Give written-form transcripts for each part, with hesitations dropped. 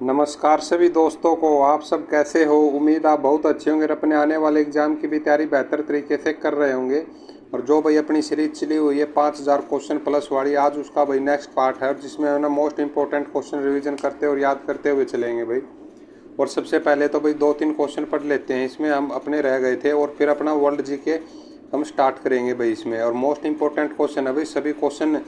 नमस्कार सभी दोस्तों को। आप सब कैसे हो? उम्मीद आप बहुत अच्छे होंगे और अपने आने वाले एग्जाम की भी तैयारी बेहतर तरीके से कर रहे होंगे। और जो भाई अपनी सीरीज चली हुई है 5000 क्वेश्चन प्लस वाली, आज उसका भाई नेक्स्ट पार्ट है जिसमें है ना मोस्ट इंपॉर्टेंट क्वेश्चन रिवीजन करते और याद करते हुए चलेंगे भाई। और सबसे पहले तो भाई 2-3 क्वेश्चन पढ़ लेते हैं, इसमें हम अपने रह गए थे, और फिर अपना वर्ल्ड जी के हम स्टार्ट करेंगे भाई इसमें। और मोस्ट इंपॉर्टेंट क्वेश्चन है भाई, सभी क्वेश्चन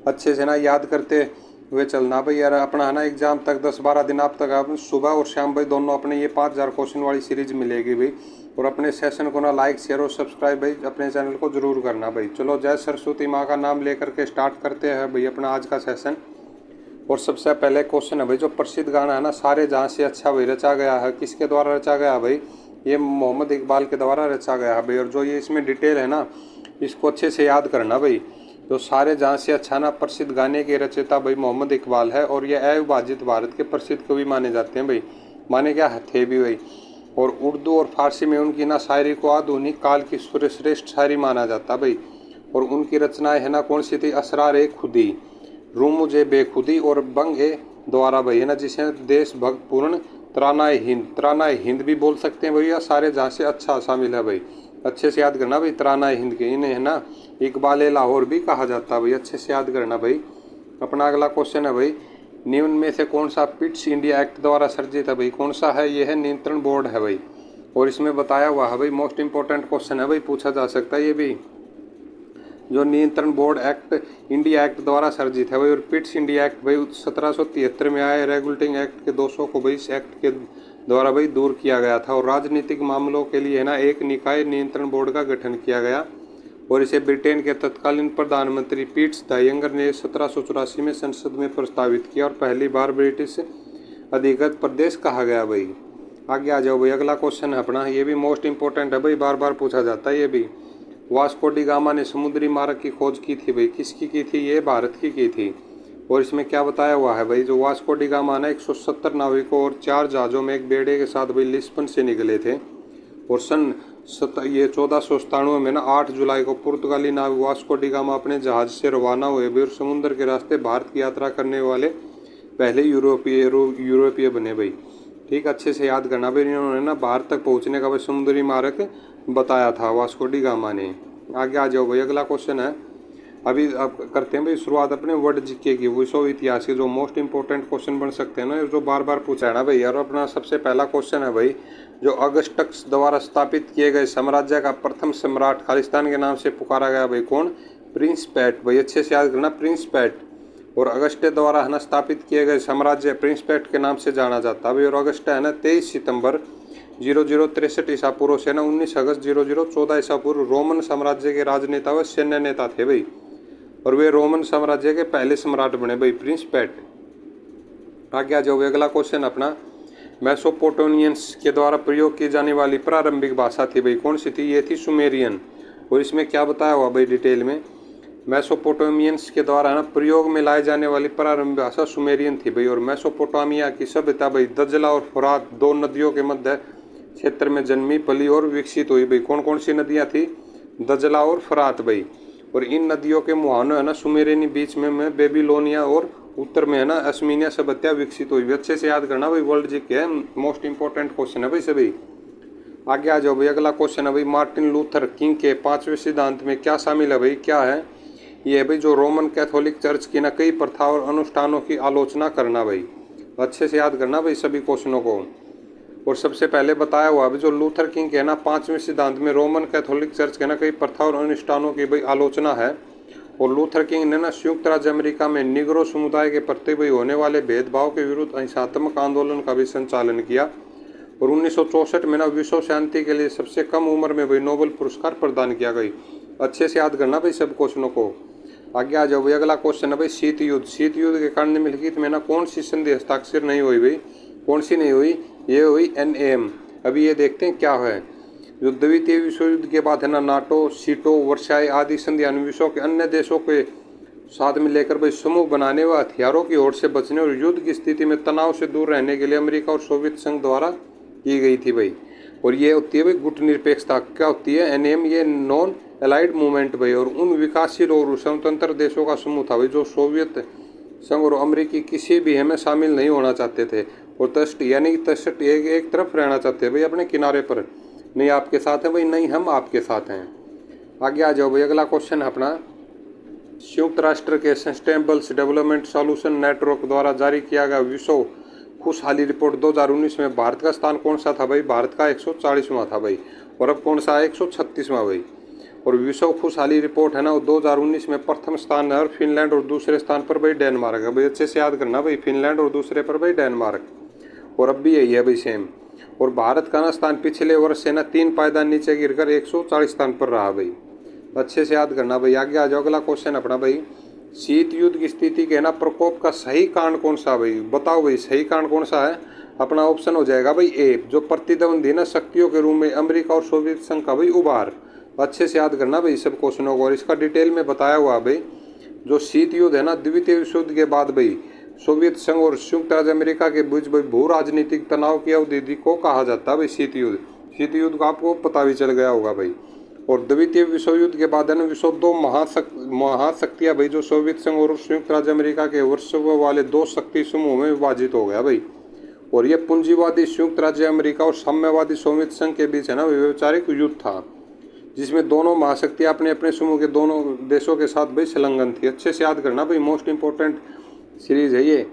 अच्छे से ना याद करते हुए चलना भाई। यार अपना है ना एग्जाम तक 10-12 दिन आप तक आप सुबह और शाम भाई दोनों अपने ये 5000 क्वेश्चन वाली सीरीज मिलेगी भाई। और अपने सेशन को ना लाइक शेयर और सब्सक्राइब भाई अपने चैनल को जरूर करना भाई। चलो जय सरस्वती माँ का नाम लेकर के स्टार्ट करते हैं भाई अपना आज का सेशन। और सबसे पहले क्वेश्चन है भाई, जो प्रसिद्ध गाना है ना सारे जहाँ से अच्छा भाई रचा गया है, किसके द्वारा रचा गया भाई? ये मोहम्मद इकबाल के द्वारा रचा गया है भाई। और जो ये इसमें डिटेल है ना इसको अच्छे से याद करना भाई। जो सारे जहाँ से अच्छा ना प्रसिद्ध गाने के रचयिता भाई मोहम्मद इकबाल है, और ये अविभाजित भारत के प्रसिद्ध कवि माने जाते हैं भाई। माने क्या थे भी भाई। और उर्दू और फारसी में उनकी ना शायरी को आधुनिक काल की श्रेष्ठ शायरी माना जाता भाई। और उनकी रचनाएं है ना कौन सी थी? असरार ए खुदी, रूमुझे बेखुदी और बंग ए द्वारा भाई है ना, जिसे देशभक्त पूर्ण, तरानाए हिंद भी बोल सकते हैं भैया। सारे जहाँ से अच्छा शामिल है भाई, अच्छे से याद करना भाई। तरानाए हिंद के इन्हें है ना इकबाल लाहौर भी कहा जाता है भाई, अच्छे से याद करना भाई। अपना अगला क्वेश्चन है भाई, निम्न में से कौन सा पिट्स इंडिया एक्ट द्वारा सर्जित है भाई? कौन सा है? यह है नियंत्रण बोर्ड है भाई। और इसमें बताया हुआ है भाई, मोस्ट इंपॉर्टेंट क्वेश्चन है भाई, पूछा जा सकता है ये भी। जो नियंत्रण बोर्ड एक्ट इंडिया एक्ट द्वारा सर्जित है भाई। और पिट्स इंडिया एक्ट भाई 1773 में आए रेगुलेटिंग एक्ट के दोषों को भाई इस एक्ट के द्वारा भाई दूर किया गया था। और राजनीतिक मामलों के लिए है ना एक निकाय नियंत्रण बोर्ड का गठन किया गया। और इसे ब्रिटेन के तत्कालीन प्रधानमंत्री पीट्स द यंगर ने 1784 में संसद में प्रस्तावित किया, और पहली बार ब्रिटिश अधिकृत प्रदेश कहा गया भाई। आगे आ जाओ भाई, अगला क्वेश्चन है अपना, ये भी मोस्ट इंपॉर्टेंट है भाई, बार बार पूछा जाता है ये भी। वास्को डी गामा ने समुद्री मार्ग की खोज की थी भाई, किसकी की थी? ये भारत की थी। और इसमें क्या बताया हुआ है भाई, जो वास्को डी गामा ने 170 नाविकों और 4 जहाज़ों में एक बेड़े के साथ भाई लिस्बन से निकले थे। और सन 1497 में ना 8 जुलाई को पुर्तगाली नाविक वास्को डी गामा अपने जहाज से रवाना हुए भाई, और समुद्र के रास्ते भारत की यात्रा करने वाले पहले यूरोपीय बने भाई। ठीक, अच्छे से याद करना भाई। इन्होंने ना भारत तक पहुंचने का भाई समुद्री मार्ग बताया था वास्को डी गामा ने। आगे आ जाओ भाई, अगला क्वेश्चन है अभी अब करते हैं भाई शुरुआत अपने वर्ल्ड जीके की, विश्व इतिहास के जो मोस्ट इंपॉर्टेंट क्वेश्चन बन सकते हैं ना, जो बार बार पूछा है ना भाई। और अपना सबसे पहला क्वेश्चन है भाई, जो अगस्टस द्वारा स्थापित किए गए साम्राज्य का प्रथम सम्राट खालिस्तान के नाम से पुकारा गया भाई, कौन? प्रिंस पैट भाई, अच्छे से याद करना, प्रिंस पैट। और अगस्टे द्वारा है ना स्थापित किए गए साम्राज्य प्रिंस पैट के नाम से जाना जाता है भाई। और अगस्टा है ना 23 सितंबर 0063 ईसा पूर्व से ना 19 अगस्त 0014 ईसा पूर्व रोमन साम्राज्य के राजनेता व सैन्य नेता थे भाई। और वे रोमन साम्राज्य के पहले सम्राट बने भाई, प्रिंस पैट। आगे आ जाओ, अगला क्वेश्चन अपना, मेसोपोटामियंस के द्वारा प्रयोग की जाने वाली प्रारंभिक भाषा थी भाई, कौन सी थी? ये थी सुमेरियन। और इसमें क्या बताया हुआ भाई डिटेल में, मेसोपोटामियंस के द्वारा ना प्रयोग में लाए जाने वाली प्रारंभिक भाषा सुमेरियन थी भाई। और मेसोपोटामिया की सभ्यता भाई दजला और फुरात 2 नदियों के मध्य क्षेत्र में जन्मी, पली और विकसित हुई भाई। कौन कौन सी नदियाँ थी? दजला और फुरात भाई। और इन नदियों के मुहानों है ना सुमेरियनी बीच में बेबीलोनिया, और उत्तर में है ना असमीनिया सभ्यता विकसित हुई। अच्छे से याद करना भाई, वर्ल्ड जी के मोस्ट इंपॉर्टेंट क्वेश्चन है भाई सभी। आगे आ जाओ भाई, अगला क्वेश्चन है भाई, मार्टिन लूथर किंग के 5वें सिद्धांत में क्या शामिल है भाई? क्या है ये? है भाई जो रोमन कैथोलिक चर्च की ना कई प्रथा और अनुष्ठानों की आलोचना करना भाई। अच्छे से याद करना भाई सभी क्वेश्चनों को। और सबसे पहले बताया हुआ अभी, जो लूथर किंग के ना 5वें सिद्धांत में रोमन कैथोलिक चर्च के ना कई प्रथा और अनुष्ठानों की भाई आलोचना है। और लूथर किंग ने ना संयुक्त राज्य अमेरिका में निग्रो समुदाय के प्रति भाई होने वाले भेदभाव के विरुद्ध अहिंसात्मक आंदोलन का भी संचालन किया। और 1964 में ना विश्व शांति के लिए सबसे कम उम्र में भाई नोबेल पुरस्कार प्रदान किया गई। अच्छे से याद करना भाई सब क्वेश्चनों को। आगे आ जाओ भाई, अगला क्वेश्चन है भाई, शीत युद्ध के कारण निम्नलिखित में ना कौन सी संधि हस्ताक्षर नहीं हुई भाई? कौन सी नहीं हुई? ये हुई NAM। अभी ये देखते हैं क्या है। जो द्वितीय विश्व युद्ध के बाद है ना नाटो, सीटो, वर्साई आदि संधियां विश्व के अन्य देशों के साथ में लेकर भाई समूह बनाने व हथियारों की होड़ से बचने और युद्ध की स्थिति में तनाव से दूर रहने के लिए अमेरिका और सोवियत संघ द्वारा की गई थी भाई। और ये होती है भाई गुटनिरपेक्षता। क्या होती है? NAM ये नॉन एलाइड मूवमेंट भाई। और उन विकासशील और स्वतंत्र देशों का समूह था भाई जो सोवियत संघ और अमेरिकी किसी भी में शामिल नहीं होना चाहते थे। और तस्ट यानी तस्ट एक तरफ रहना चाहते हैं भाई, अपने किनारे पर, नहीं आपके साथ है भाई, नहीं हम आपके साथ हैं। आगे आ जाओ भाई, अगला क्वेश्चन है अपना, संयुक्त राष्ट्र के सस्टेनेबल्स डेवलपमेंट सॉल्यूशन नेटवर्क द्वारा जारी किया गया विश्व खुशहाली रिपोर्ट 2019 में भारत का स्थान कौन सा था भाई? भारत का 140वां था भाई, और अब कौन सा है? 136वां भाई। और विश्व खुशहाली रिपोर्ट है ना, वो 2019 में प्रथम स्थान है, और फिनलैंड और दूसरे स्थान पर भाई डेनमार्क है भाई। अच्छे से याद करना भाई, फिनलैंड और दूसरे पर भाई डेनमार्क, और अब भी यही है भाई सेम। और भारत का ना स्थान पिछले वर्ष से ना 3 पायदान नीचे गिरकर 140 स्थान पर रहा भाई। अच्छे से याद करना भाई। आगे आ जाओ, अगला क्वेश्चन अपना भाई, शीत युद्ध की स्थिति के ना प्रकोप का सही कारण कौन सा भाई? बताओ भाई, सही कारण कौन सा है? अपना ऑप्शन हो जाएगा भाई ए, जो प्रतिद्वंदी ना शक्तियों के रूप में अमेरिका और सोवियत संघ का भाई उभार। अच्छे से याद करना भाई सब क्वेश्चनों को, और इसका डिटेल में बताया हुआ भाई। जो शीत युद्ध है ना, द्वितीय विश्व युद्ध के बाद भाई सोवियत संघ और संयुक्त राज्य अमेरिका के बीच भाई भू राजनीतिक तनाव की अवधि को कहा जाता है भाई शीत युद्ध। शीत युद्ध का आपको पता भी चल गया होगा भाई। और द्वितीय विश्व युद्ध के बाद है ना, विश्व दो महाशक्तियां भाई, जो सोवियत संघ और संयुक्त राज्य अमेरिका के वर्चस्व वाले 2 शक्ति समूह में विभाजित हो गया भाई। और ये पूंजीवादी संयुक्त राज्य अमेरिका और साम्यवादी सोवियत संघ के बीच है ना वैचारिक युद्ध था, जिसमें दोनों महाशक्तियां अपने अपने समूह के दोनों देशों के साथ भाई संलग्न थी। अच्छे से याद करना भाई, मोस्ट इंपॉर्टेंट सीरीज है ये।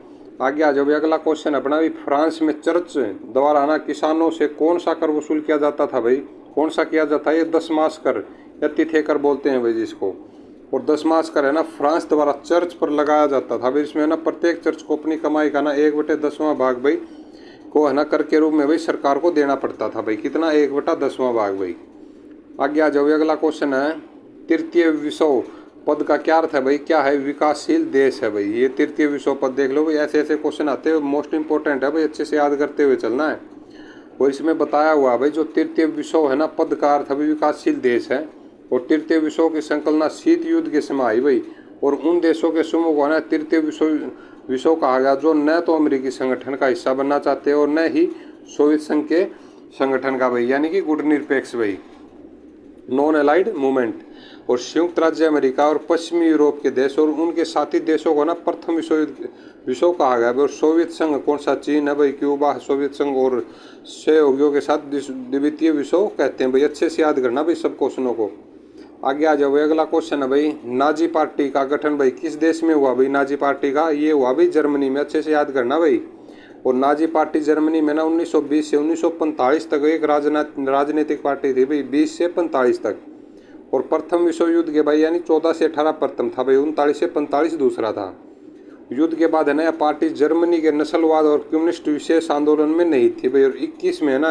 आगे आ जाओ भाई, अगला क्वेश्चन अपना भी, फ्रांस में चर्च द्वारा ना किसानों से कौन सा कर वसूल किया जाता था भाई? कौन सा किया जाता है? ये दशमास कर या तिथे कर बोलते हैं भाई जिसको। और दशमास कर है ना फ्रांस द्वारा चर्च पर लगाया जाता था भाई। इसमें ना प्रत्येक चर्च को अपनी कमाई का ना 1/10वां भाग भाई को है ना कर के रूप में भाई सरकार को देना पड़ता था भाई। कितना? 1/10वां भाग भाई। आगे आ जाओ, अगला क्वेश्चन है, तृतीय विश्व पद का क्या अर्थ है भाई? क्या है? विकासशील देश है भाई। ये तृतीय विश्व पद देख लो भाई, ऐसे ऐसे क्वेश्चन आते हैं, मोस्ट इंपॉर्टेंट है भाई, अच्छे से याद करते हुए चलना है। और इसमें बताया हुआ भाई, जो तृतीय विश्व है ना पद का अर्थ अभी विकासशील देश है। और तृतीय विश्व की संकल्पना शीत युद्ध के समय आई भाई। और उन देशों के समूह को ना तृतीय विश्व कहा गया, जो न तो अमेरिकी संगठन का हिस्सा बनना चाहते और न ही सोवियत संघ के संगठन का भाई, यानी कि गुट निरपेक्ष भाई, नॉन अलाइड मूवमेंट। और संयुक्त राज्य अमेरिका और पश्चिमी यूरोप के देश और उनके साथी देशों को ना प्रथम विश्व कहा गया। और सोवियत संघ कौन सा? चीन है भाई, क्यूबा, सोवियत संघ और सहयोगियों के साथ द्वितीय विश्व कहते हैं भाई। अच्छे से याद करना भाई सब क्वेश्चनों को। आगे आ जाओ भाई, अगला क्वेश्चन है भाई, नाजी पार्टी का गठन भाई किस देश में हुआ भाई? नाजी पार्टी का ये हुआ भाई जर्मनी में। अच्छे से याद करना भाई। और नाजी पार्टी जर्मनी में ना 1920 से 1945 तक एक राजनीतिक पार्टी थी भाई, 20 से 45 तक। और प्रथम विश्व युद्ध के भाई यानी 14 से 18 प्रथम था भाई, 39 से 45 दूसरा था। युद्ध के बाद है ना यह पार्टी जर्मनी के नस्लवाद और कम्युनिस्ट विशेष आंदोलन में नहीं थी भाई। और 21 में ना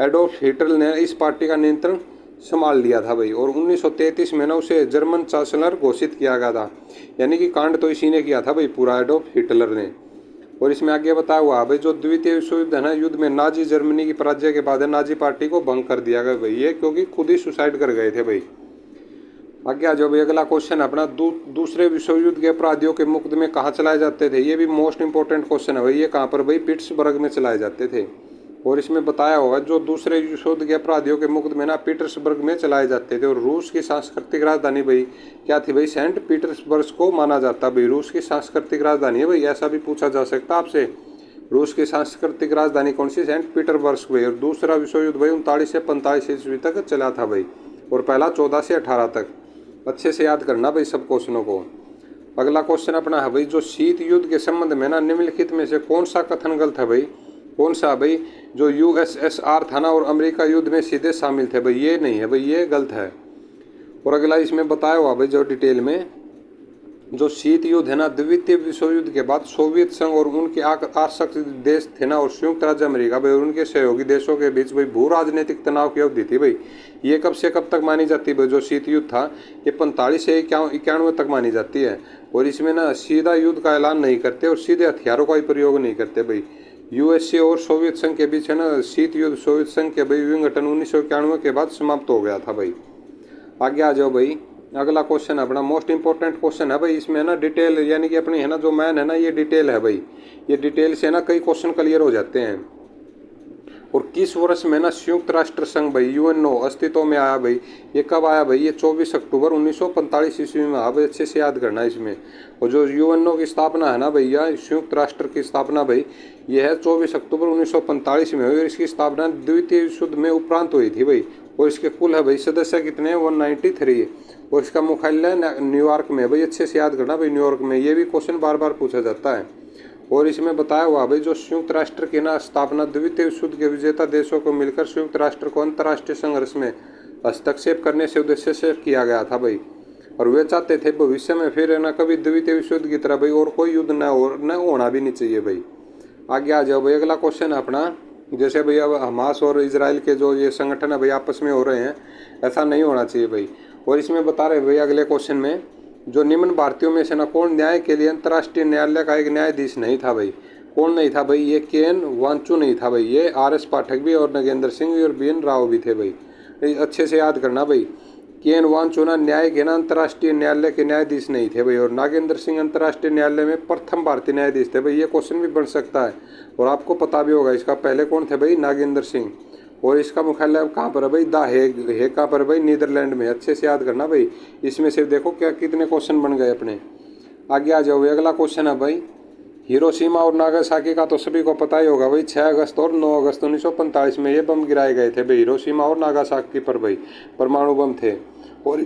एडोल्फ हिटलर ने इस पार्टी का नियंत्रण संभाल लिया था भाई। और 1933 में ना उसे जर्मन चांसलर घोषित किया गया था, यानी कि कांड तो इसी ने किया था भाई पूरा, एडोल्फ हिटलर ने। और इसमें आगे बताया हुआ भाई, जो द्वितीय विश्व युद्ध है ना, युद्ध में नाजी जर्मनी की पराजय के बाद नाजी पार्टी को भंग कर दिया गया भाई, ये क्योंकि खुद ही सुसाइड कर गए थे भाई। आगे आ जाओ भाई, अगला क्वेश्चन अपना, दूसरे विश्व युद्ध के अपराधियों के मुकदमे कहाँ चलाए जाते थे? ये भी मोस्ट इंपॉर्टेंट क्वेश्चन है भाई। ये कहाँ पर भाई? पिट्सबर्ग में चलाए जाते थे। और इसमें बताया होगा, जो दूसरे विश्व युद्ध के अपराधियों के मुकदमे ना पिट्सबर्ग में चलाए जाते थे। और रूस की सांस्कृतिक राजधानी भाई क्या थी भाई? सेंट पीटर्सबर्ग को माना जाता भाई, रूस की सांस्कृतिक राजधानी है भाई, ऐसा भी पूछा जा सकता आपसे। रूस की सांस्कृतिक राजधानी कौन सी? सेंट पीटर्सबर्ग भाई। और दूसरा विश्व युद्ध भाई 39 से 45 ईस्वी तक चला था भाई, और पहला 14 से 18 तक। अच्छे से याद करना भाई सब क्वेश्चनों को। अगला क्वेश्चन अपना है भाई, जो शीत युद्ध के संबंध में ना निम्नलिखित में से कौन सा कथन गलत है भाई? कौन सा भाई? जो यूएसएसआर था ना और अमेरिका युद्ध में सीधे शामिल थे भाई, ये नहीं है भाई, ये गलत है। और अगला इसमें बताया हुआ भाई, जो डिटेल में, जो शीत युद्ध है ना द्वितीय विश्व युद्ध के बाद सोवियत संघ और उनके आसक्त देश थे ना और संयुक्त राज्य अमेरिका भाई और उनके सहयोगी देशों के बीच भाई भू राजनीतिक तनाव की अवधि थी भाई। ये कब से कब तक मानी जाती है भाई? जो शीत युद्ध था ये 45 से 91 तक मानी जाती है। और इसमें ना सीधा युद्ध का ऐलान नहीं करते और सीधे हथियारों का ही प्रयोग नहीं करते भाई। यूएसए और सोवियत संघ के बीच है ना शीत युद्ध सोवियत संघ के भाई विघटन 1991 के बाद समाप्त हो गया था भाई। आगे आ जाओ भाई, अगला क्वेश्चन अपना मोस्ट इंपॉर्टेंट क्वेश्चन है भाई। इसमें ना डिटेल यानी कि अपनी है ना जो मैन है ना, ये डिटेल है भाई, ये डिटेल से ना कई क्वेश्चन क्लियर हो जाते हैं। और किस वर्ष में ना संयुक्त राष्ट्र संघ भाई यूएनओ अस्तित्व में आया भाई? ये कब आया भाई? ये 24 अक्टूबर 1945 ईस्वी में आया भाई। अच्छे से याद करना इसमें। और जो यूएनओ की स्थापना है ना भैया, संयुक्त राष्ट्र की स्थापना भाई, ये है 24 अक्टूबर 1945 में हुई। और इसकी स्थापना द्वितीय विश्व युद्ध में उपरांत हुई थी भाई। और इसके कुल है भाई सदस्य कितने हैं? 193। और इसका मुख्यालय न्यूयॉर्क में है भाई। अच्छे से याद करना भाई, न्यूयॉर्क में। ये भी क्वेश्चन बार बार पूछा जाता है। और इसमें बताया हुआ भाई जो संयुक्त राष्ट्र की ना स्थापना द्वितीय विश्व युद्ध के विजेता देशों को मिलकर संयुक्त राष्ट्र को अंतर्राष्ट्रीय संघर्ष में हस्तक्षेप करने से उद्देश्य से किया गया था भाई। और वे चाहते थे भविष्य में फिर ना कभी द्वितीय विश्व युद्ध की तरह भाई और कोई युद्ध न होना भी नहीं चाहिए भाई। आगे आ जाओ भाई, अगला क्वेश्चन है अपना। जैसे भाई अब हमास और इजराइल के जो ये संगठन है भाई आपस में हो रहे हैं, ऐसा नहीं होना चाहिए भाई। और इसमें बता रहे भाई अगले क्वेश्चन में, जो निम्न भारतीयों में से ना कौन न्याय के लिए अंतर्राष्ट्रीय न्यायालय का एक न्यायाधीश नहीं था भाई? कौन नहीं था भाई? ये केएन वांचू नहीं था भाई। ये आरएस पाठक भी और नगेंद्र सिंह भी और बीएन राव भी थे भाई। अच्छे से याद करना भाई। केएन वांचू ना न्याय के ना अंतर्राष्ट्रीय न्यायालय के न्यायाधीश नहीं थे भाई। और नागेंद्र सिंह अंतर्राष्ट्रीय न्यायालय में प्रथम भारतीय न्यायाधीश थे भाई। ये क्वेश्चन भी बन सकता है और आपको पता भी होगा इसका। पहले कौन थे भाई? नागेंद्र सिंह। और इसका मुख्यालय कहाँ पर है भाई? द हेग कहाँ पर भाई? नीदरलैंड में। अच्छे से याद करना भाई। इसमें से देखो क्या कितने क्वेश्चन बन गए अपने। आगे आ जाओ भाई, अगला क्वेश्चन है भाई, हिरोशिमा और नागासाकी का तो सभी को पता ही होगा भाई। 6 अगस्त और 9 अगस्त 1945 में ये बम गिराए गए थे भाई। हिरोशिमा और नागासाकी पर भाई परमाणु बम थे। और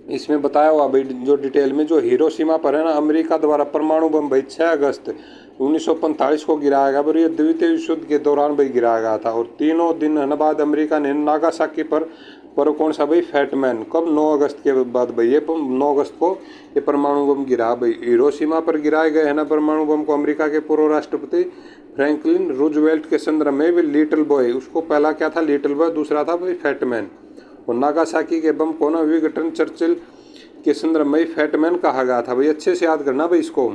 इसमें बताया हुआ भाई जो डिटेल में, जो हिरोशिमा पर है ना अमेरिका द्वारा परमाणु बम भाई 6 अगस्त 1945 को गिराया गया। पर ये द्वितीय विश्व युद्ध के दौरान भाई गिराया गया था। और तीनों दिन बाद अमेरिका ने नागासाकी पर कौन सा भाई? फैटमैन। कब? 9 अगस्त के बाद भाई। ये 9 अगस्त को ये परमाणु बम गिरा भाई। हिरोशिमा पर गिराए गए है ना परमाणु बम को अमेरिका के पूर्व राष्ट्रपति फ्रैंकलिन रूजवेल्ट के संदर्भ में भी लिटिल बॉय, उसको पहला क्या था? Little boy. दूसरा था भाई फैटमैन। और नागासाकी के बम को ना विघटन चर्चिल के संदर्भ में फैटमैन कहा गया था भाई। अच्छे से याद करना भाई इसको।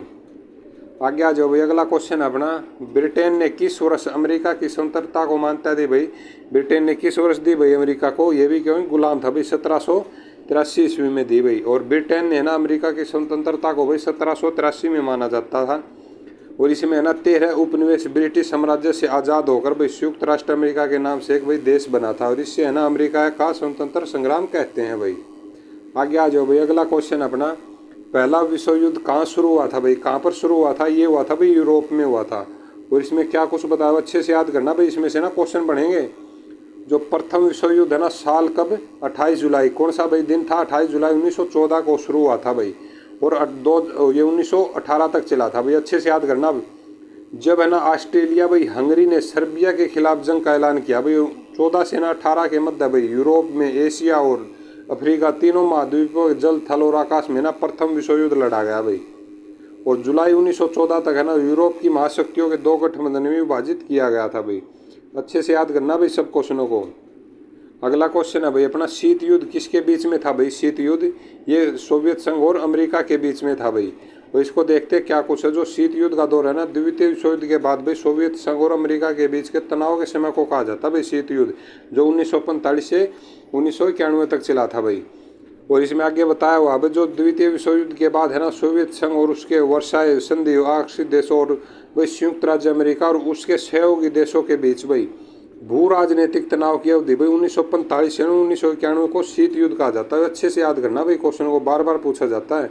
आगे आ जाओ भाई, अगला क्वेश्चन है अपना, ब्रिटेन ने किस वर्ष अमेरिका की स्वतंत्रता को मान्यता दी भाई? ब्रिटेन ने किस वर्ष दी भाई अमेरिका को? ये भी क्यों गुलाम था भाई? 1783 ईस्वी में दी भाई। और ब्रिटेन ने ना अमेरिका की स्वतंत्रता को भाई 1783 में माना जाता था। और इसमें है ना 13 उपनिवेश ब्रिटिश साम्राज्य से आज़ाद होकर भाई संयुक्त राष्ट्र अमेरिका के नाम से एक भाई देश बना था। और इससे है ना अमेरिका का स्वतंत्र संग्राम कहते हैं भाई। आगे आ जाओ भाई, अगला क्वेश्चन अपना, पहला विश्व युद्ध कहाँ शुरू हुआ था भाई? कहाँ पर शुरू हुआ था? ये हुआ था भाई यूरोप में हुआ था। और इसमें क्या कुछ बताया? अच्छे से याद करना भाई। इसमें से ना क्वेश्चन बढ़ेंगे। जो प्रथम विश्व युद्ध है ना, साल कब? 28 जुलाई। कौन सा भाई दिन था? 28 जुलाई 1914 को शुरू हुआ था भाई। और ये 1918 तक चला था भाई। अच्छे से याद करना। जब है ना ऑस्ट्रेलिया भाई हंगरी ने सर्बिया के खिलाफ जंग का ऐलान किया भाई 14 से ना 18 के मध्य भाई, यूरोप में, एशिया और अफ्रीका तीनों महाद्वीपों जल, थल और आकाश में ना प्रथम विश्व युद्ध लड़ा गया भाई। और जुलाई 1914 तक है ना यूरोप की महाशक्तियों के 2 गठबंधन में विभाजित किया गया था भाई। अच्छे से याद करना भाई सब क्वेश्चनों को। अगला क्वेश्चन है भाई अपना, शीत युद्ध किसके बीच में था भाई? शीत युद्ध ये सोवियत संघ और अमेरिका के बीच में था भाई। और इसको देखते क्या कुछ है। जो शीत युद्ध का दौर है ना, द्वितीय विश्व युद्ध के बाद भाई सोवियत संघ और अमेरिका के बीच के तनाव के समय को कहा जाता है भाई शीत युद्ध, जो 1945 से 1991 तक चला था भाई। और इसमें आगे बताया हुआ भाई जो द्वितीय विश्व युद्ध के बाद है ना सोवियत संघ और उसके वर्साय संधि आकर्षित देशों और भाई संयुक्त राज्य अमेरिका और उसके सहयोगी देशों के बीच भाई भू राजनीतिक तनाव की अवधि भाई 1945 से 1991 को शीत युद्ध कहा जाता है। अच्छे से याद करना भाई, क्वेश्चन को बार बार पूछा जाता है।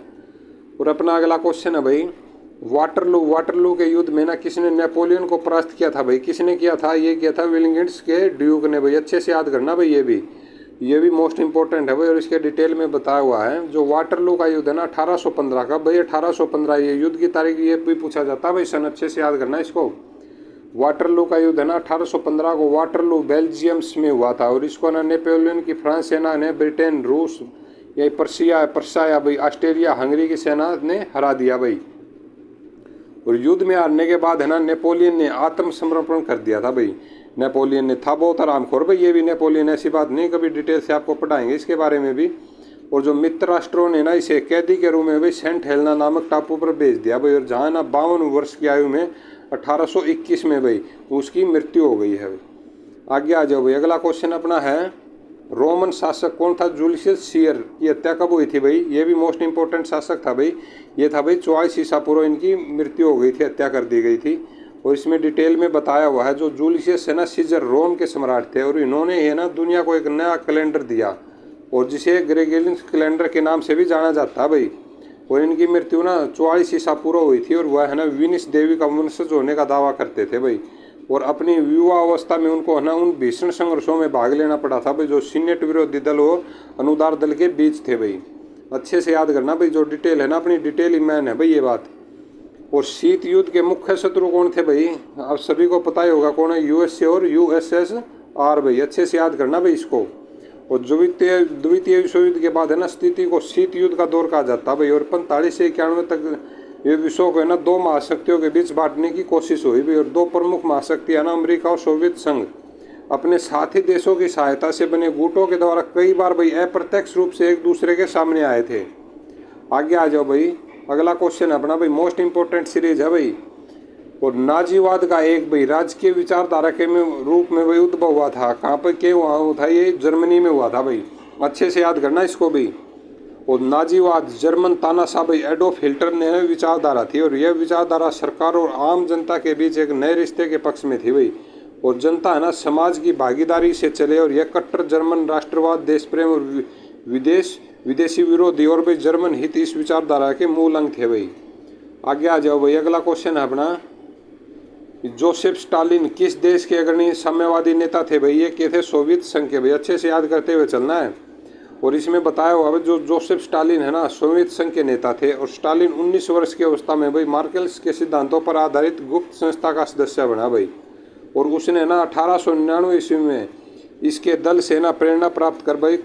और अपना अगला क्वेश्चन है भाई, वाटरलू के युद्ध में ना किसने नेपोलियन को परास्त किया था भाई? किसने किया था? ये किया था विलिंगडस के ड्यूक ने भाई। अच्छे से याद करना भाई, ये भी मोस्ट इंपॉर्टेंट है भाई। और इसके डिटेल में बताया हुआ है। जो वाटरलू का युद्ध है ना 1815 का भाई, 1815 ये युद्ध की तारीख ये भी पूछा जाता है भाई सन। अच्छे से याद करना इसको। वाटरलू का युद्ध है ना 1815 को वाटरलू बेल्जियम्स में हुआ था। और इसको ना नेपोलियन की फ्रांस सेना ने ब्रिटेन, रूस, या पर्शिया भाई ऑस्ट्रेलिया, हंगरी की सेना ने हरा दिया भाई। और युद्ध में हारने के बाद है ना नेपोलियन ने आत्मसमर्पण कर दिया था भाई। नेपोलियन ने था बहुत आरामखोर भाई। ये भी नेपोलियन ऐसी बात नहीं, कभी डिटेल से आपको पढ़ाएंगे इसके बारे में भी। और जो मित्र राष्ट्रों ने ना इसे कैदी के रूप में भाई सेंट हेलेना नामक टापू पर भेज दिया भाई। और जहाँ ना 52 वर्ष की आयु में 1821 में भाई उसकी मृत्यु हो गई है भाई। आगे आ जाओ भाई, अगला क्वेश्चन अपना है, रोमन शासक कौन था? जूलियस सीजर की हत्या कब हुई थी भाई? ये भी मोस्ट इंपॉर्टेंट शासक था भाई। ये था भाई 44 ईसा पूर्व इनकी मृत्यु हो गई थी, हत्या कर दी गई थी। और इसमें डिटेल में बताया हुआ है जो जूलियस है ना सीजर रोम के सम्राट थे और इन्होंने है ना दुनिया को एक नया कैलेंडर दिया और जिसे ग्रेगोरियन कैलेंडर के नाम से भी जाना जाता है भाई। और इनकी मृत्यु ना 44 ईसा पूर्व हुई थी और वह है ना विनिस देवी का वंशज होने का दावा करते थे भाई। और अपनी युवा अवस्था में उनको है ना उन भीषण संघर्षों में भाग लेना पड़ा था भाई जो सीनेट विरोधी दल और अनुदार दल के बीच थे भाई। अच्छे से याद करना भाई, जो डिटेल है ना अपनी डिटेल ही मैन है भाई ये बात। और शीत युद्ध के मुख्य शत्रु कौन थे भाई, आप सभी को पता ही होगा कौन है, यूएसए और यूएसएसआर भाई। अच्छे से याद करना भाई इसको। और द्वितीय विश्व युद्ध के बाद है ना स्थिति को शीत युद्ध का दौर कहा जाता है भाई। और 45 से 91 तक ये विश्व को है ना दो महाशक्तियों के बीच बांटने की कोशिश हुई भाई। और दो प्रमुख महाशक्तियां ना अमेरिका और सोवियत संघ अपने साथी देशों की सहायता से बने गुटों के द्वारा कई बार भाई अप्रत्यक्ष रूप से एक दूसरे के सामने आए थे। आगे आ जाओ भाई, अगला क्वेश्चन अपना भाई मोस्ट इंपोर्टेंट सीरीज है भाई। और नाजीवाद का एक भाई राजकीय विचारधारा के रूप में भाई उद्भव हुआ था। कहाँ पर क्या हुआ था, ये जर्मनी में हुआ था भाई। अच्छे से याद करना इसको भी। और नाजीवाद जर्मन तानाशाह भाई एडोल्फ हिटलर ने विचारधारा थी और यह विचारधारा सरकार और आम जनता के बीच एक नए रिश्ते के पक्ष में थी भाई। और जनता है ना समाज की भागीदारी से चले और यह कट्टर जर्मन राष्ट्रवाद, देश प्रेम और विदेशी विरोधी और भाई जर्मन हित इस विचारधारा के मूल अंग थे भाई। आगे आ जाओ भाई, अगला क्वेश्चन है अपना जोसेफ स्टालिन किस देश के अग्रणी साम्यवादी नेता थे भाई, ये के थे सोवियत संघ के भाई। अच्छे से याद करते हुए चलना है। और इसमें बताया हुआ जो जोसेफ स्टालिन है ना सोवियत संघ के नेता थे। और स्टालिन 19 वर्ष की अवस्था में भाई मार्केल्स के सिद्धांतों पर आधारित गुप्त संस्था का सदस्य बना भाई। और उसने ना 1899 ईस्वी में इसके दल से ना प्रेरणा प्राप्त कर भाई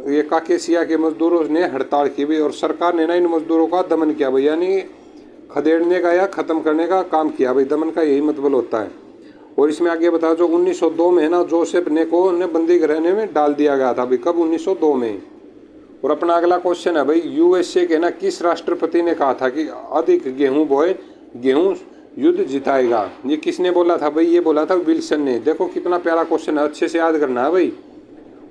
ये काकेशिया के मजदूरों ने हड़ताल की भाई। और सरकार ने ना इन मजदूरों का दमन किया भाई, यानी खदेड़ने का या ख़त्म करने का काम किया भाई। दमन का यही मतलब होता है। और इसमें आगे बताया जो 1902 में है ना जोसेफ ने को बंदी गृह में डाल दिया गया था भाई। कब, 1902 में। और अपना अगला क्वेश्चन है भाई यूएसए के ना किस राष्ट्रपति ने कहा था कि अधिक गेहूं बोए गेहूं युद्ध जिताएगा। ये किसने बोला था भाई, ये बोला था विल्सन ने। देखो कितना प्यारा क्वेश्चन है, अच्छे से याद करना है भाई।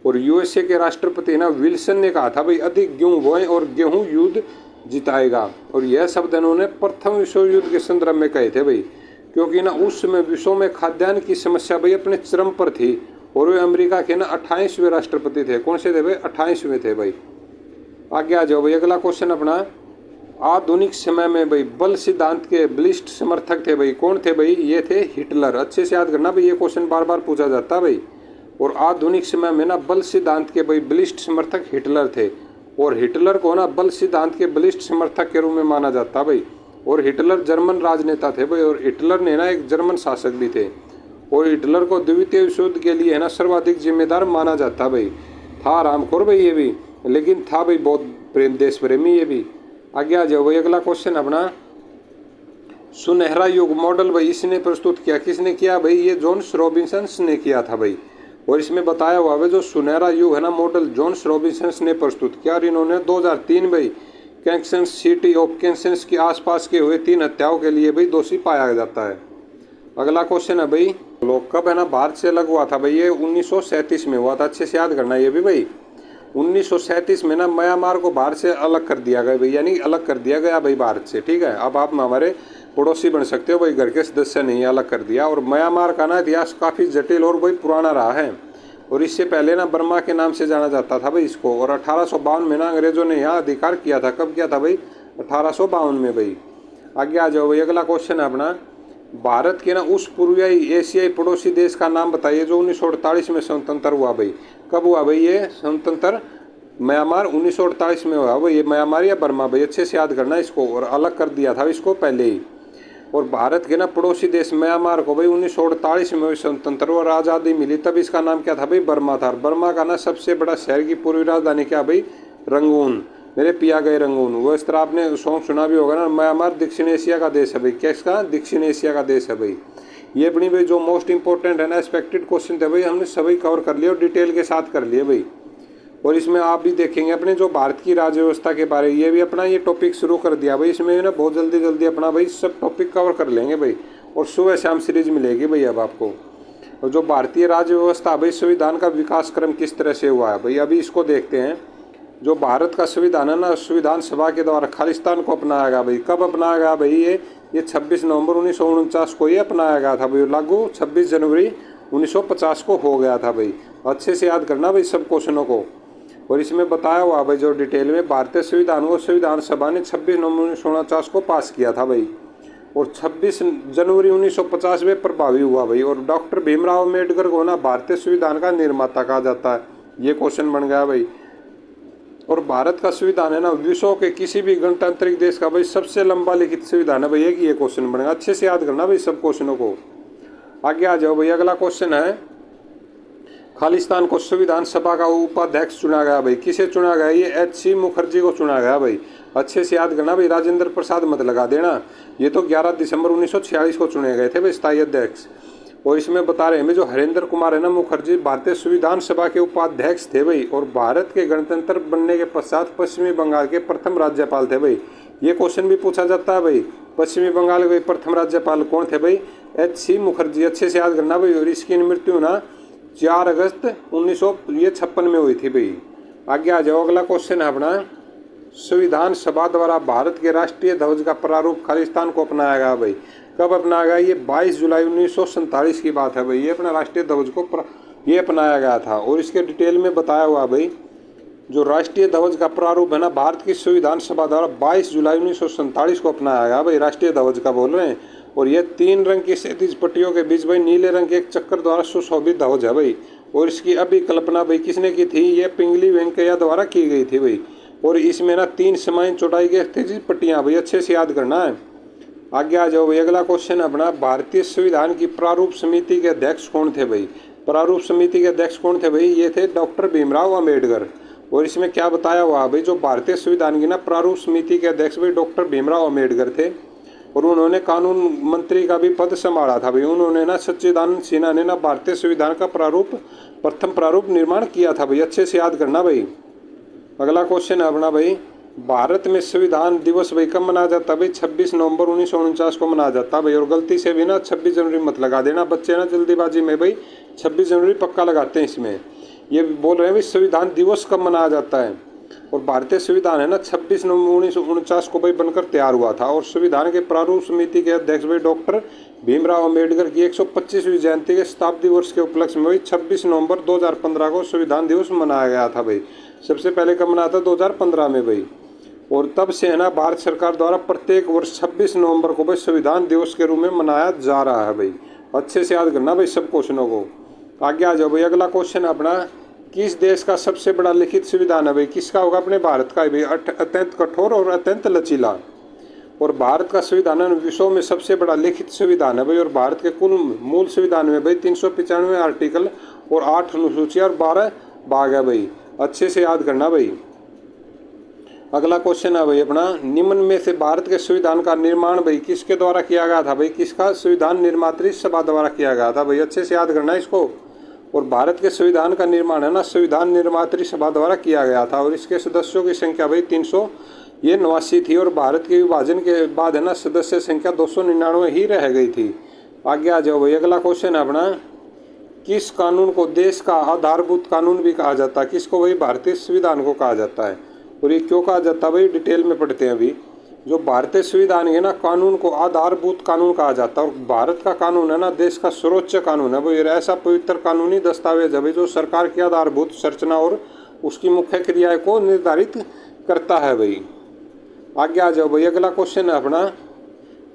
और यूएसए के राष्ट्रपति ना विल्सन ने कहा था भाई अधिक गेहूं बोए और गेहूं युद्ध जिताएगा। और यह शब्द इन्होंने प्रथम विश्व युद्ध के संदर्भ में कहे थे भाई, क्योंकि ना उस समय विश्व में खाद्यान्न की समस्या भाई अपने चरम पर थी। और वे अमेरिका के ना 28वें राष्ट्रपति थे। कौन से थे भाई, 28वें थे भाई। आगे आ जाओ भाई, अगला क्वेश्चन अपना आधुनिक समय में भाई बल सिद्धांत के बलिष्ठ समर्थक थे भाई। कौन थे भाई, ये थे हिटलर। अच्छे से याद करना भाई, ये क्वेश्चन बार बार पूछा जाता है भाई। और आधुनिक समय में ना बल सिद्धांत के भाई बलिष्ठ समर्थक हिटलर थे। और हिटलर को ना बल सिद्धांत के बलिष्ठ समर्थक के रूप में माना जाता भाई। और हिटलर जर्मन राजनेता थे भाई। और हिटलर ने ना एक जर्मन शासक भी थे। और हिटलर को द्वितीय विश्व युद्ध के लिए है ना सर्वाधिक जिम्मेदार माना जाता भाई। था आरामखोर भाई ये भी, लेकिन था भाई बहुत प्रेम देश प्रेमी ये भी। आगे आ जाओ भाई, अगला क्वेश्चन अपना सुनहरा युग मॉडल भाई इसने प्रस्तुत किया। किसने किया भाई, ये जॉन्स रॉबिन्सन ने किया था भाई। और इसमें बताया हुआ है जो सुनहरा युग है ना मॉडल जॉन्स रॉबिन्सन ने प्रस्तुत किया। और इन्होंने 2003 भाई कैंसन सिटी ऑफ कैंसन्स के आसपास के हुए 3 हत्याओं के लिए भाई दोषी पाया जाता है। अगला क्वेश्चन है भाई लोग कब है ना भारत से अलग हुआ था भाई, ये 1937 में हुआ था। अच्छे से याद करना ये भी भाई। 1937 में ना म्यांमार को भारत से अलग कर दिया गया भाई, यानी अलग कर दिया गया भाई भारत से। ठीक है, अब आप हमारे पड़ोसी बन सकते हो भाई, घर के सदस्य नहीं, अलग कर दिया। और म्यांमार का ना इतिहास काफ़ी जटिल और भाई पुराना रहा है। और इससे पहले ना बर्मा के नाम से जाना जाता था भाई इसको। और 1852 में ना अंग्रेजों ने यहाँ अधिकार किया था। कब किया था भाई, 1852 में भाई। आगे आ जाओ भाई, अगला क्वेश्चन है अपना भारत के ना उस पूर्वी एशियाई पड़ोसी देश का नाम बताइए जो 1948 में स्वतंत्र हुआ भाई। कब हुआ भाई ये स्वतंत्र, म्यांमार 1948 में हुआ भाई। ये म्यांमार या बर्मा भाई, अच्छे से याद करना इसको। और अलग कर दिया था इसको पहले ही। और भारत के ना पड़ोसी देश म्यांमार को भाई 1948 में स्वतंत्र और आज़ादी मिली, तब इसका नाम क्या था भाई, बर्मा था। बर्मा का ना सबसे बड़ा शहर की पूर्वी राजधानी क्या भाई, रंगून। मेरे पिया गए रंगून। वो इस तरह आपने सॉन्ग सुना भी होगा ना, म्यांमार दक्षिण एशिया का देश है भाई। किसका, दक्षिण एशिया का देश है भाई। ये अपनी भाई जो मोस्ट इंपॉर्टेंट है ना एक्सपेक्टेड क्वेश्चन थे भाई, हमने सभी कवर कर लिए और डिटेल के साथ कर लिए भाई। और इसमें आप भी देखेंगे अपने जो भारत की राज्य व्यवस्था के बारे में, ये भी अपना ये टॉपिक शुरू कर दिया भाई। इसमें ना बहुत जल्दी जल्दी अपना भाई सब टॉपिक कवर कर लेंगे भाई। और सुबह शाम सीरीज मिलेगी भाई अब आपको। और जो भारतीय राज्य व्यवस्था भाई संविधान का विकास क्रम किस तरह से हुआ है भाई, अभी इसको देखते हैं। जो भारत का संविधान है ना, संविधान सभा के द्वारा खालिस्तान को अपनाया गया भाई। कब अपनाया गया भाई, ये ये 26 नवंबर 1949 को ये अपनाया गया था भाई, लागू 26 जनवरी 1950 को हो गया था भाई। अच्छे से याद करना भाई सब क्वेश्चनों को। और इसमें बताया हुआ भाई जो डिटेल में, भारतीय संविधान को संविधान सभा ने 26 नवंबर 1949 को पास किया था भाई, और 26 जनवरी 1950 में प्रभावी हुआ भाई। और डॉक्टर भीमराव अम्बेडकर को ना भारतीय संविधान का निर्माता कहा जाता है, ये क्वेश्चन बन गया भाई। और भारत का संविधान है ना विश्व के किसी भी गणतांत्रिक देश का भाई सबसे लंबा लिखित संविधान है भाई, एक ये क्वेश्चन बनेगा। अच्छे से याद करना भाई सब क्वेश्चनों को। आगे आ जाओ भाई, अगला क्वेश्चन है, खालिस्तान को संविधान सभा का उपाध्यक्ष चुना गया भाई, किसे चुना गया? ये H.C. मुखर्जी को चुना गया भाई। अच्छे से याद करना भाई, राजेंद्र प्रसाद मत लगा देना। ये तो 11 दिसंबर 1946 को चुने गए थे भाई स्थायी अध्यक्ष। और इसमें बता रहे हैं जो हरेंद्र कुमार है ना मुखर्जी भारतीय संविधान सभा के उपाध्यक्ष थे भाई, और भारत के गणतंत्र बनने के पश्चात पश्चिमी बंगाल के प्रथम राज्यपाल थे भाई। ये क्वेश्चन भी पूछा जाता है भाई, पश्चिमी बंगाल के प्रथम राज्यपाल कौन थे भाई? H.C. मुखर्जी। अच्छे से याद करना भाई। और इसकी मृत्यु ना 4 अगस्त 1956 में हुई थी भाई। आगे आ जाओ, अगला क्वेश्चन है अपना, संविधान सभा द्वारा भारत के राष्ट्रीय ध्वज का प्रारूप खालिस्तान को अपनाया गया भाई। कब अपनाया गया? ये 22 जुलाई 1947 की बात है भाई। ये अपना राष्ट्रीय ध्वज को ये अपनाया गया था। और इसके डिटेल में बताया हुआ भाई, जो राष्ट्रीय ध्वज का प्रारूप है ना भारत की संविधान सभा द्वारा 22 जुलाई 1947 को अपनाया गया भाई, राष्ट्रीय ध्वज का बोल रहे हैं। और ये 3 रंग की क्षैतिज पट्टियों के बीच भाई नीले रंग के एक चक्कर द्वारा सुशोभित ध्वज है भाई। और इसकी अभिकल्पना भाई किसने की थी? ये पिंगली वेंकैया द्वारा की गई थी भाई। और इसमें ना 3 समान चौड़ाई के क्षैतिज पट्टियां भाई, अच्छे से याद करना है। आगे आ जाओ भाई, अगला क्वेश्चन अपना, भारतीय संविधान की प्रारूप समिति के अध्यक्ष कौन थे भाई? प्रारूप समिति के अध्यक्ष कौन थे भाई? ये थे डॉक्टर भीमराव अम्बेडकर। और इसमें क्या बताया हुआ भाई, जो भारतीय संविधान की ना प्रारूप समिति के अध्यक्ष भाई डॉक्टर भीमराव अम्बेडकर थे। और उन्होंने कानून मंत्री का भी पद संभाला था भाई। उन्होंने ना सच्चिदानंद सिन्हा ने ना भारतीय संविधान का प्रथम प्रारूप निर्माण किया था भाई, अच्छे से याद करना भाई। अगला क्वेश्चन है अपना भाई, भारत में संविधान दिवस भाई कब मनाया जाता है भाई? 26 नवंबर 1949 को मनाया जाता है भाई। और गलती से भी ना 26 जनवरी मत लगा देना, बच्चे ना जल्दीबाजी में भाई 26 जनवरी पक्का लगाते हैं इसमें। ये बोल रहे हैं भाई संविधान दिवस कब मनाया जाता है। और भारतीय संविधान है ना 26 नवंबर 1949 को भाई बनकर तैयार हुआ था। और संविधान के प्रारूप समिति के अध्यक्ष भाई डॉक्टर भीमराव अम्बेडकर की 125वीं जयंती के शताब्दी वर्ष के उपलक्ष्य में भाई 26 नवंबर 2015 को संविधान दिवस मनाया गया था भाई। सबसे पहले कब मनाया था? 2015 में भाई। और तब से है ना भारत सरकार द्वारा प्रत्येक वर्ष 26 नवंबर को भाई संविधान दिवस के रूप में मनाया जा रहा है भाई। अच्छे से याद करना भाई सब क्वेश्चनों को। आगे आ जाओ भाई, अगला क्वेश्चन अपना, किस देश का सबसे बड़ा लिखित संविधान है भाई? किसका होगा? अपने भारत का भाई। अत्यंत कठोर और अत्यंत लचीला। और भारत का संविधान विश्व में सबसे बड़ा लिखित संविधान है भाई। और भारत के कुल मूल संविधान में भाई 395 आर्टिकल और 8 अनुसूचियाँ और 12 भाग है भाई, अच्छे से याद करना भाई। अगला क्वेश्चन है भाई अपना, निम्न में से भारत के संविधान का निर्माण भाई किसके द्वारा किया गया था भाई? किसका? संविधान निर्मात्री सभा द्वारा किया गया था भाई, अच्छे से याद करना इसको। और भारत के संविधान का निर्माण है ना संविधान निर्मात्री सभा द्वारा किया गया था। और इसके सदस्यों की संख्या भाई 389 थी। और भारत के विभाजन के बाद है ना सदस्य संख्या 299 ही रह गई थी। आगे आ जाओ भाई, अगला क्वेश्चन है अपना, किस कानून को देश का आधारभूत कानून भी कहा जाता है? किसको भाई? भारतीय संविधान को कहा जाता है। और ये क्यों कहा जाता है भाई? डिटेल में पढ़ते हैं अभी। जो भारतीय संविधान है ना कानून को आधारभूत कानून कहा जाता है। और भारत का कानून है ना देश का सर्वोच्च कानून है भाई। ऐसा पवित्र कानूनी दस्तावेज है भाई जो सरकार की आधारभूत संरचना और उसकी मुख्य क्रियाएं को निर्धारित करता है भाई। आगे आ जाओ भाई, अगला क्वेश्चन है अपना,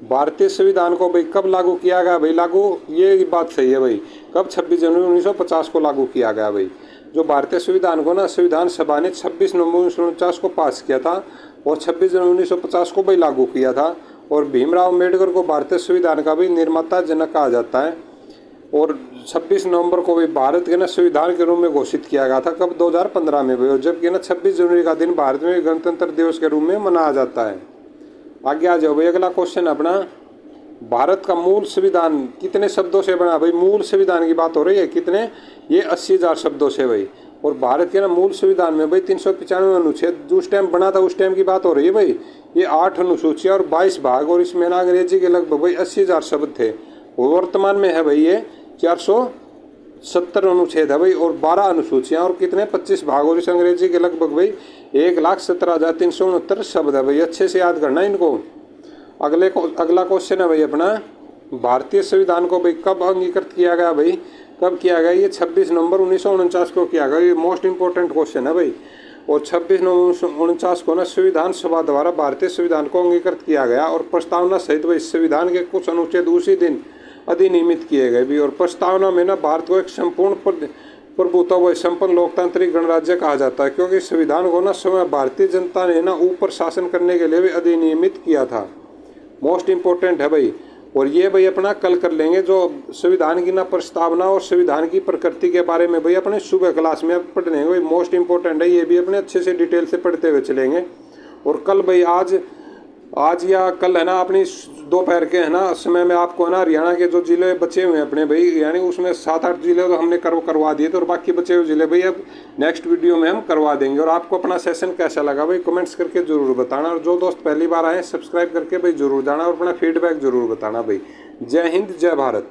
भारतीय संविधान को भाई कब लागू किया गया भाई? लागू, ये बात सही है भाई, कब? 26 जनवरी 1950 को लागू किया गया भाई। जो भारतीय संविधान को ना संविधान सभा ने 26 नवंबर 1949 को पास किया था और 26 जनवरी 1950 को भाई लागू किया था। और भीमराव अम्बेडकर को भारतीय संविधान का भी निर्माता जनक कहा जाता है। और 26 नवंबर को भी भारत के ना संविधान के रूप में घोषित किया गया था, कब? 2015 में भाई। और जबकि ना 26 जनवरी का दिन भारत में गणतंत्र दिवस के रूप में मनाया जाता है। आगे आ जाओ भाई, अगला क्वेश्चन अपना, भारत का मूल संविधान कितने शब्दों से बना भाई? मूल संविधान की बात हो रही है, कितने? ये 80,000 शब्दों से भाई। और भारत के ना मूल संविधान में भाई 395 अनुच्छेद उस टाइम बना था, उस टाइम की बात हो रही है भाई। ये 8 अनुसूचियाँ और 22 भाग, और इसमें ना अंग्रेजी के लगभग भाई 80,000 शब्द थे। वर्तमान में है भाई ये 470 अनुच्छेद है भाई और 12 अनुसूचियाँ और कितने? 25 भाग, और इस अंग्रेजी के लगभग भाई 1,17,369 शब्द है भाई, अच्छे से याद करना इनको। अगला क्वेश्चन है भाई अपना, भारतीय संविधान को भाई कब अंगीकृत किया गया भाई, कब किया गया? ये 26 नवंबर 1949 को किया गया। ये मोस्ट इंपॉर्टेंट क्वेश्चन है भाई। और 26 नवंबर 1949 को ना संविधान सभा द्वारा भारतीय संविधान को अंगीकृत किया गया और प्रस्तावना सहित भाई संविधान के कुछ अनुच्छेद उसी दिन अधिनियमित किए गए भी। और प्रस्तावना में ना भारत को एक संपूर्ण प्रभुत्व व संपन्न लोकतांत्रिक गणराज्य कहा जाता है, क्योंकि संविधान को ना समय भारतीय जनता ने ना ऊपर शासन करने के लिए भी अधिनियमित किया था। मोस्ट इम्पोर्टेंट है भाई। और ये भाई अपना कल कर लेंगे, जो संविधान की ना प्रस्तावना और संविधान की प्रकृति के बारे में भाई अपने सुबह क्लास में पढ़ लेंगे भाई। मोस्ट इंपॉर्टेंट है, ये भी अपने अच्छे से डिटेल से पढ़ते हुए चलेंगे। और कल भाई आज या कल है ना अपनी दोपहर के है ना समय में आपको है ना हरियाणा के जो जिले बचे हुए हैं अपने भाई, यानी उसमें 7-8 जिले तो हमने करवा दिए थे और बाकी बचे हुए जिले भाई अब नेक्स्ट वीडियो में हम करवा देंगे। और आपको अपना सेशन कैसा लगा भाई कमेंट्स करके जरूर बताना। और जो दोस्त पहली बार आए सब्सक्राइब करके भाई जरूर जाना और अपना फीडबैक जरूर बताना भाई। जय हिंद, जय भारत।